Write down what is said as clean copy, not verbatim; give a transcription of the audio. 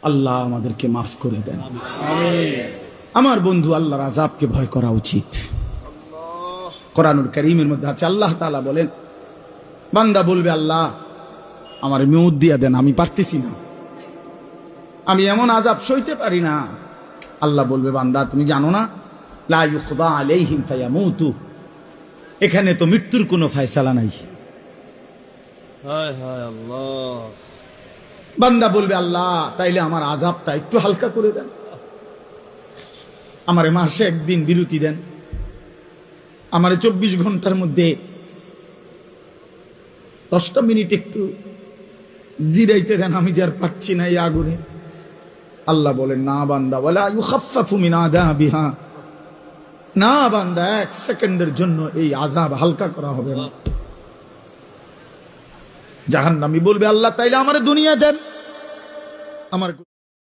আল্লাহ আমাদেরকে মাফ করে দেন। আমার বন্ধু, আল্লাহর আযাবকে ভয় করা উচিত। কোরআনুল কারীমের মধ্যে আছে, আল্লাহ তাআলা বলেন, বান্দা বলবে, আল্লাহ আমার মউত দিয়া দেন, আমি পারতেছি না, আমি এমন আযাব সইতে পারি না। আল্লাহ বলবে, বান্দা তুমি জানো না, লা ইউকদা আলাইহিম ফায়ামুতু, এখানে তো মৃত্যুর কোনো ফয়সালা নাই। হায় হায় আল্লাহ। বান্দা বলবে, আল্লাহ তাইলে আমার আযাবটা একটু হালকা করে দেন, আমারে মাসে একদিন বিরতি দেন, আমারে 24 ঘন্টার মধ্যে 10টা মিনিট একটু জিরাইতে দেন, আমি যার পাচ্ছি না এই আগুনে। আল্লাহ বলেন, না বান্দা, ওয়ালা ইউখাফফাফু মিন আযাবিহা, না বান্দা, 1 সেকেন্ডের জন্য এই আযাব হালকা করা হবে না। জাহান্নামী বলবে, আল্লাহ তাইলে আমারে দুনিয়া দেন, আমার